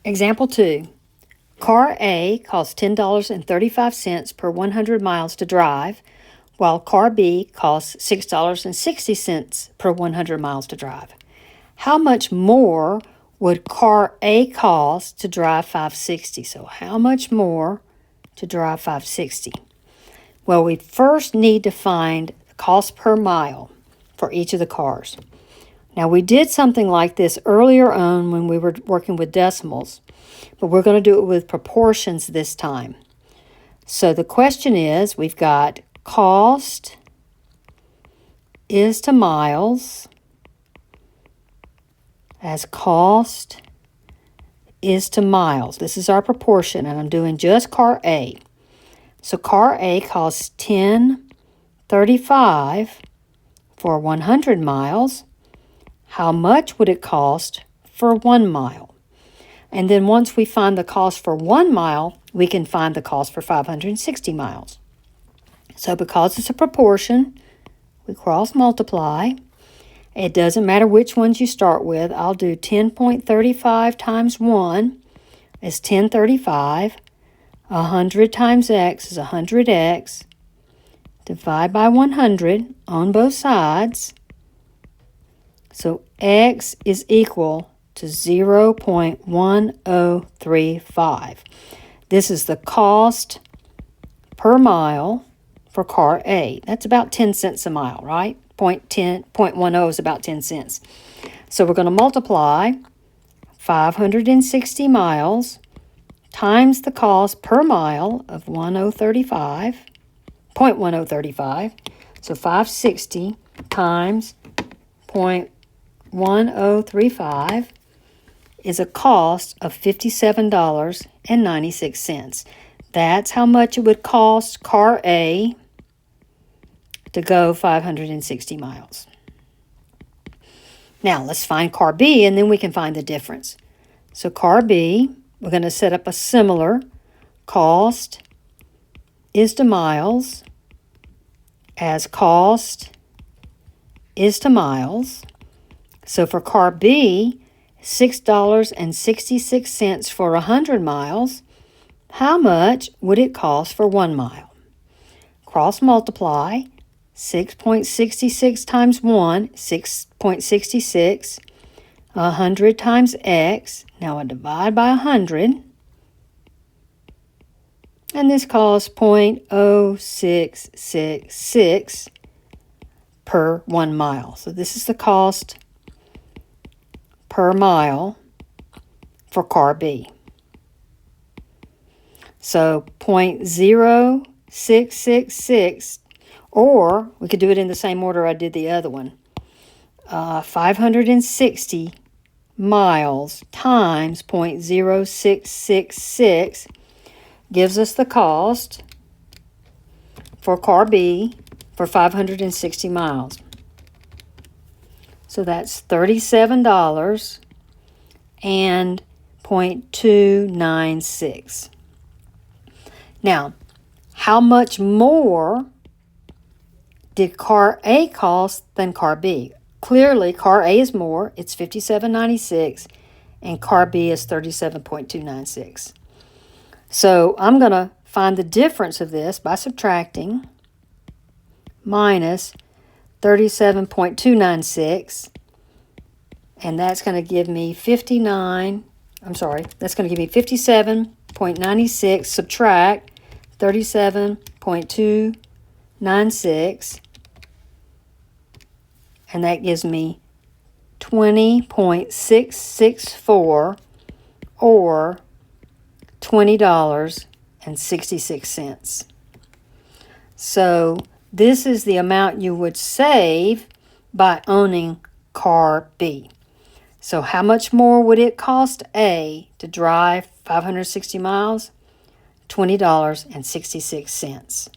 Example 2. Car A costs $10.35 per 100 miles to drive, while car B costs $6.60 per 100 miles to drive. How much more would car A cost to drive 560? So how much more to drive 560? Well, we first need to find the cost per mile for each of the cars. Now, we did something like this earlier on when we were working with decimals, but we're going to do it with proportions this time. So the question is, we've got cost is to miles as cost is to miles. This is our proportion, and I'm doing just car A. So car A costs $10.35 for 100 miles. How much would it cost for 1 mile? And then once we find the cost for 1 mile, we can find the cost for 560 miles. So because it's a proportion, we cross multiply. It doesn't matter which ones you start with. I'll do 10.35 times 1 is 1035. 100 times x is 100x. Divide by 100 on both sides. So x is equal to 0.1035. This is the cost per mile for car A. That's about 10 cents a mile, right? 0.10 is about 10 cents. So we're going to multiply 560 miles times the cost per mile of 0.1035. So 560 times 0.1035 is a cost of $57.96. That's how much it would cost car A to go 560 miles. Now let's find car B, and then we can find the difference. So car B, we're going to set up a similar cost is to miles as cost is to miles. So for car B, $6.66 for 100 miles. How much would it cost for 1 mile? Cross multiply. 6.66 times 1, 6.66. 100 times x. Now I divide by 100. And this costs 0.0666 per 1 mile. So this is the cost per mile for car B. So 0.0666, or we could do it in the same order I did the other one. 560 miles times 0.0666 gives us the cost for car B for 560 miles. So that's $37 and 0.296. Now, how much more did car A cost than car B? Clearly, car A is more. It's $57.96, and car B is $37.296. So I'm going to find the difference of this by subtracting minus 37.296, and that's going to give me 57.96, subtract 37.296, and that gives me 20.664, or $20.66. So this is the amount you would save by owning car B. So how much more would it cost A to drive 560 miles? $20.66.